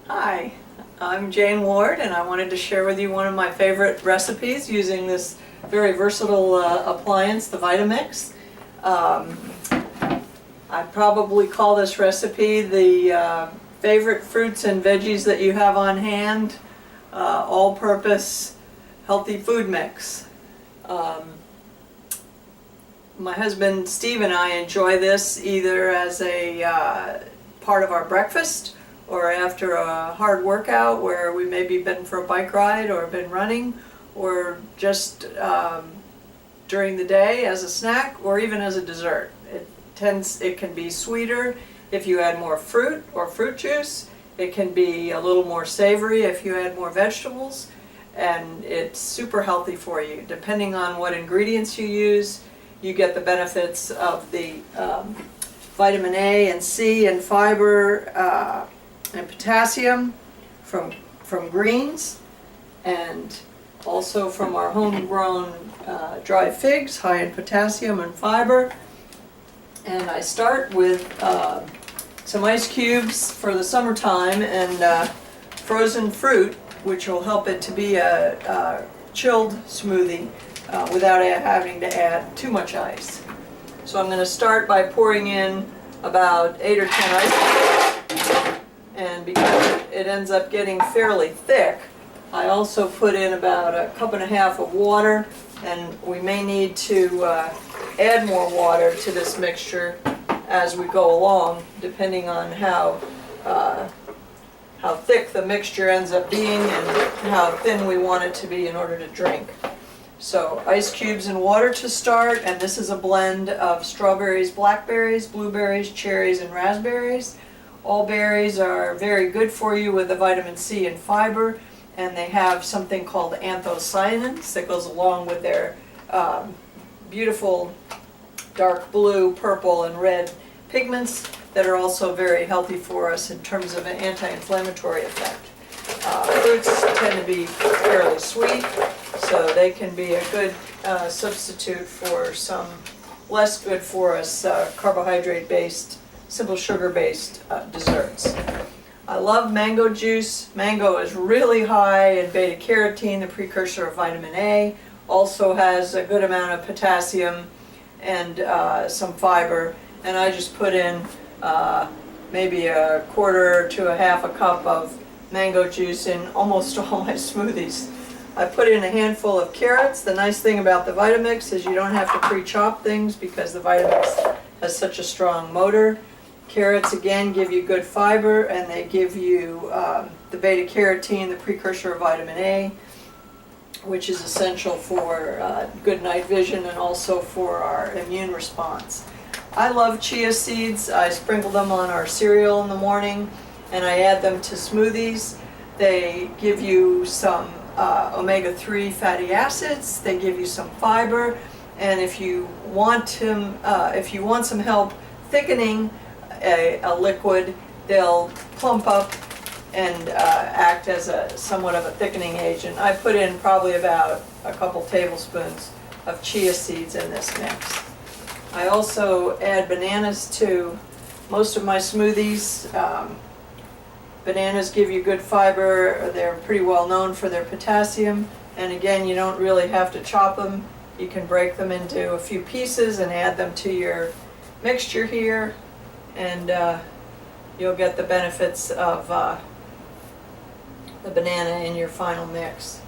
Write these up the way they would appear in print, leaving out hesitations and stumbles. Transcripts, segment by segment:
Hi, I'm Jane Ward, and I wanted to share with you one of my favorite recipes using this very versatile appliance, the Vitamix. I probably call this recipe the favorite fruits and veggies that you have on hand, all-purpose healthy food mix. My husband Steve and I enjoy this either as a part of our breakfast or after a hard workout where we maybe been for a bike ride or been running, or just during the day as a snack or even as a dessert. It can be sweeter if you add more fruit or fruit juice. It can be a little more savory if you add more vegetables, and it's super healthy for you. Depending on what ingredients you use, you get the benefits of the vitamin A and C and fiber and potassium from greens, and also from our homegrown dried figs, high in potassium and fiber. And I start with some ice cubes for the summertime and frozen fruit, which will help it to be a chilled smoothie without having to add too much ice. So I'm going to start by pouring in about 8 or 10 ice cubes, and because it ends up getting fairly thick, I also put in about 1.5 cups of water, and we may need to add more water to this mixture as we go along, depending on how thick the mixture ends up being and how thin we want it to be in order to drink. So ice cubes and water to start, and this is a blend of strawberries, blackberries, blueberries, cherries, and raspberries. All berries are very good for you with the vitamin C and fiber, and they have something called anthocyanins that goes along with their beautiful dark blue, purple, and red pigments that are also very healthy for us in terms of an anti-inflammatory effect. Fruits tend to be fairly sweet, so they can be a good substitute for some less good for us carbohydrate-based, simple sugar-based desserts. I love mango juice. Mango is really high in beta-carotene, the precursor of vitamin A. Also has a good amount of potassium and some fiber. And I just put in maybe 1/4 to 1/2 cup of mango juice in almost all my smoothies. I put in a handful of carrots. The nice thing about the Vitamix is you don't have to pre-chop things because the Vitamix has such a strong motor. Carrots again give you good fiber, and they give you the beta-carotene, the precursor of vitamin A, which is essential for good night vision and also for our immune response. I love chia seeds. I sprinkle them on our cereal in the morning, and I add them to smoothies. They give you some omega-3 fatty acids. They give you some fiber, and if you want some help thickening a liquid, they'll plump up and act as somewhat of a thickening agent. I put in probably about a couple tablespoons of chia seeds in this mix. I also add bananas to most of my smoothies. Bananas give you good fiber. They're pretty well known for their potassium, and again, you don't really have to chop them. You can break them into a few pieces and add them to your mixture here, and you'll get the benefits of the banana in your final mix.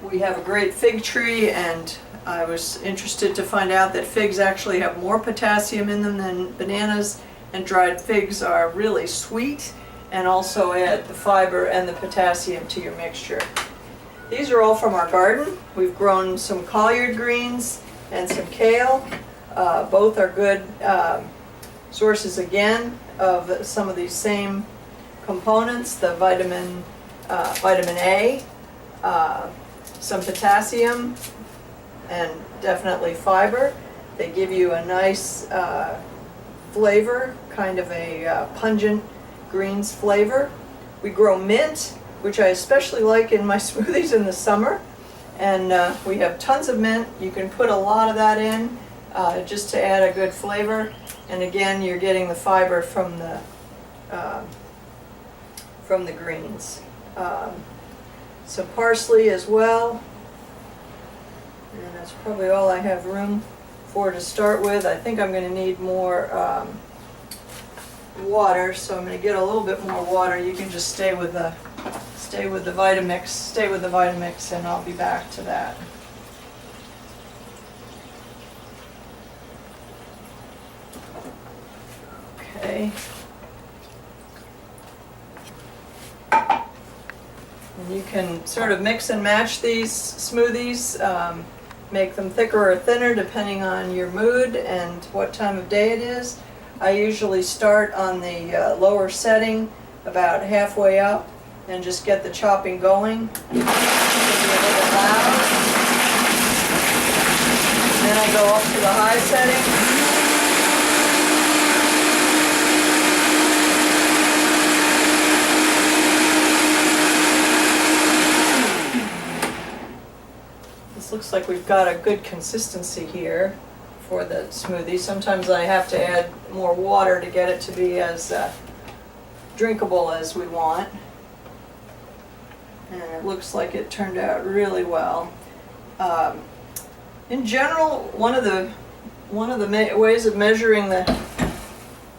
We have a great fig tree, and I was interested to find out that figs actually have more potassium in them than bananas, and dried figs are really sweet and also add the fiber and the potassium to your mixture. These are all from our garden. We've grown some collard greens and some kale. Both are good sources again of some of these same components, the vitamin A, some potassium, and definitely fiber. They give you a nice flavor, kind of a pungent greens flavor. We grow mint, which I especially like in my smoothies in the summer, and we have tons of mint. You can put a lot of that in, just to add a good flavor. And again, you're getting the fiber from the greens. Some parsley as well. And that's probably all I have room for to start with. I think I'm going to need more water, so I'm going to get a little bit more water. You can just stay with the Vitamix, and I'll be back to that. Okay. And you can sort of mix and match these smoothies, make them thicker or thinner depending on your mood and what time of day it is. I usually start on the lower setting, about halfway up, and just get the chopping going. It'll be a little loud. Then I go up to the high setting. Looks like we've got a good consistency here for the smoothie. Sometimes I have to add more water to get it to be as drinkable as we want. And it looks like it turned out really well. In general, one of the ways of measuring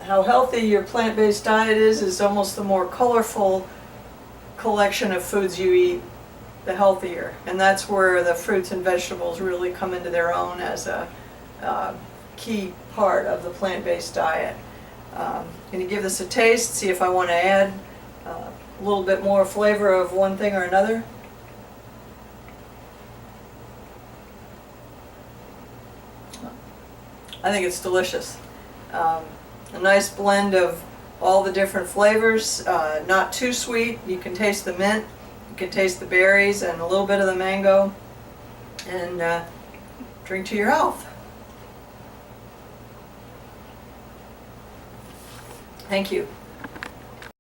how healthy your plant-based diet is almost the more colorful collection of foods you eat, the healthier. And that's where the fruits and vegetables really come into their own as a key part of the plant-based diet. I'm going to give this a taste, see if I want to add a little bit more flavor of one thing or another. I think it's delicious. A nice blend of all the different flavors, not too sweet. You can taste the mint. You can taste the berries and a little bit of the mango, and drink to your health. Thank you.